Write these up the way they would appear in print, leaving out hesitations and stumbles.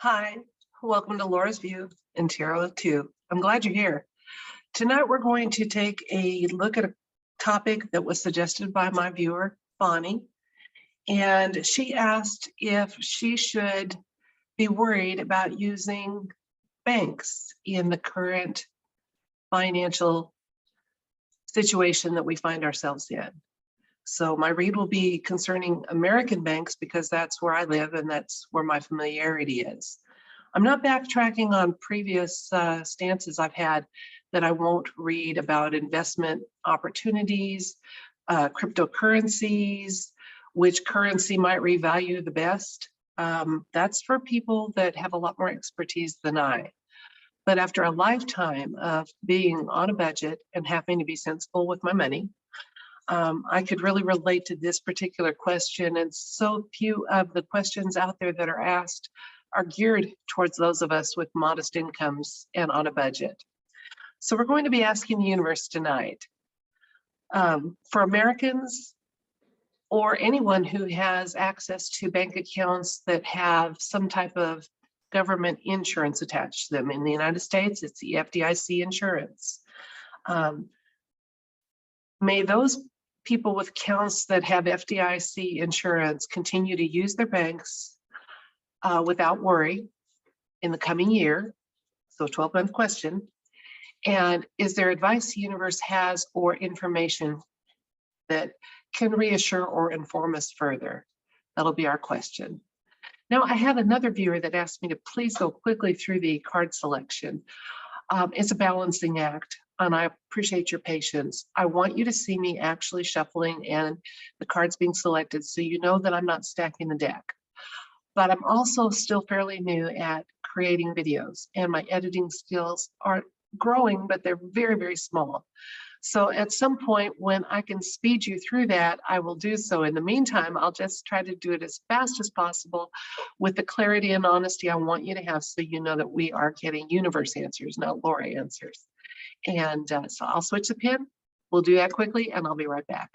Hi, welcome to Laura's View and Tarot 2. I'm glad you're here. Tonight we're going to take a look at a topic that was suggested by my viewer, Bonnie, and she asked if she should be worried about using banks in the current financial situation that we find ourselves in. So my read will be concerning American banks because that's where I live and that's where my familiarity is. I'm not backtracking on previous stances I've had that I won't read about investment opportunities, cryptocurrencies, which currency might revalue the best. That's for people that have a lot more expertise than I. But after a lifetime of being on a budget and having to be sensible with my money, I could really relate to this particular question, and so few of the questions out there that are asked are geared towards those of us with modest incomes and on a budget. So we're going to be asking the universe tonight, for Americans or anyone who has access to bank accounts that have some type of government insurance attached to them. In the United States, it's the FDIC insurance. May those people with accounts that have FDIC insurance continue to use their banks without worry in the coming year. So 12-month question. And is there advice the universe has or information that can reassure or inform us further? That'll be our question. Now, I had another viewer that asked me to please go quickly through the card selection. It's a balancing act, and I appreciate your patience. I want you to see me actually shuffling and the cards being selected so you know that I'm not stacking the deck. But I'm also still fairly new at creating videos, and my editing skills are growing, but they're very, very small. So at some point when I can speed you through that, I will do so. In the meantime, I'll just try to do it as fast as possible with the clarity and honesty I want you to have, so you know that we are getting universe answers, not Laura answers. And so I'll switch the pin. We'll do that quickly, and I'll be right back.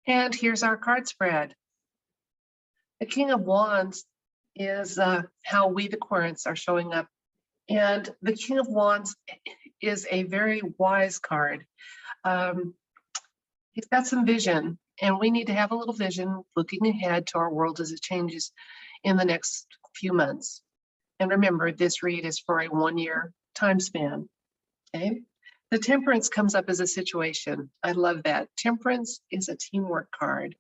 And here's our card spread. The King of Wands is how we, the Quirents, are showing up. And the King of Wands is a very wise card. He's got some vision, and we need to have a little vision looking ahead to our world as it changes in the next few months. And remember, this read is for a 1-year time span, okay? The Temperance comes up as a situation. I love that. Temperance is a teamwork card.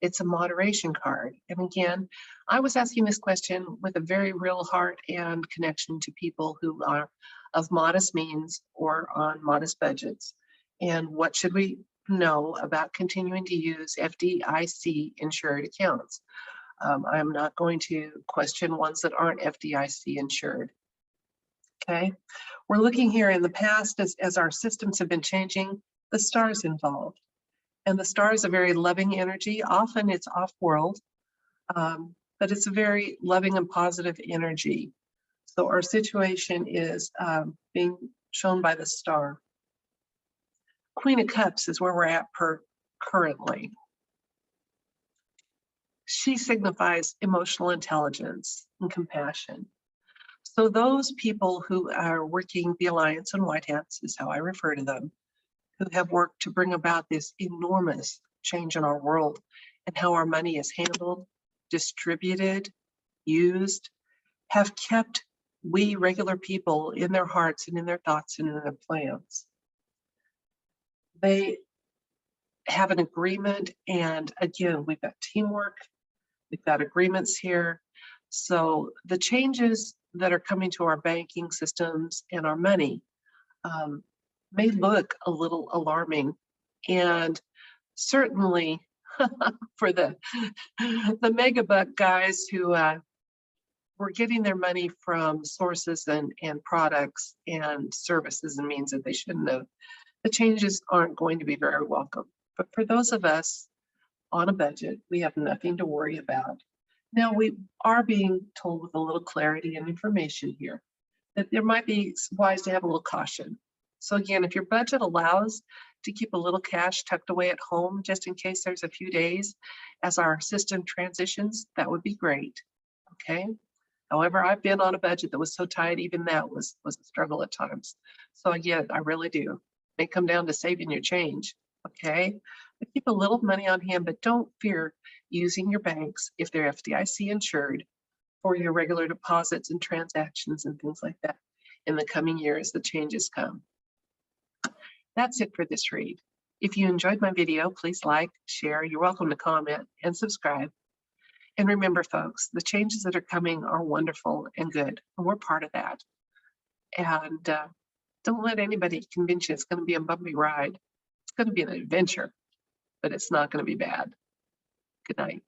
It's a moderation card. And again, I was asking this question with a very real heart and connection to people who are of modest means or on modest budgets. And what should we know about continuing to use FDIC insured accounts? I'm not going to question ones that aren't FDIC insured. Okay, we're looking here in the past as our systems have been changing, the stars involved. And the star is a very loving energy. Often it's off-world, but it's a very loving and positive energy. So our situation is being shown by the star. Queen of Cups is where we're at currently. She signifies emotional intelligence and compassion. So those people who are working the Alliance and White Hats is how I refer to them, who have worked to bring about this enormous change in our world and how our money is handled, distributed, used, have kept we regular people in their hearts and in their thoughts and in their plans. They have an agreement, and again, we've got teamwork, we've got agreements here. So the changes that are coming to our banking systems and our money may look a little alarming, and certainly for the mega buck guys who were getting their money from sources and products and services and means that they shouldn't have, the changes aren't going to be very welcome. But for those of us on a budget, we have nothing to worry about. Now, we are being told with a little clarity and information here that there might be wise to have a little caution. So again, if your budget allows to keep a little cash tucked away at home, just in case there's a few days as our system transitions, that would be great, okay? However, I've been on a budget that was so tight, even that was a struggle at times. So again, I really do. It may come down to saving your change, okay? But keep a little money on hand, but don't fear using your banks if they're FDIC insured for your regular deposits and transactions and things like that in the coming year as the changes come. That's it for this read. If you enjoyed my video, please like, share. You're welcome to comment and subscribe. And remember, folks, the changes that are coming are wonderful and good, and we're part of that. And don't let anybody convince you it's going to be a bumpy ride. It's going to be an adventure, but it's not going to be bad. Good night.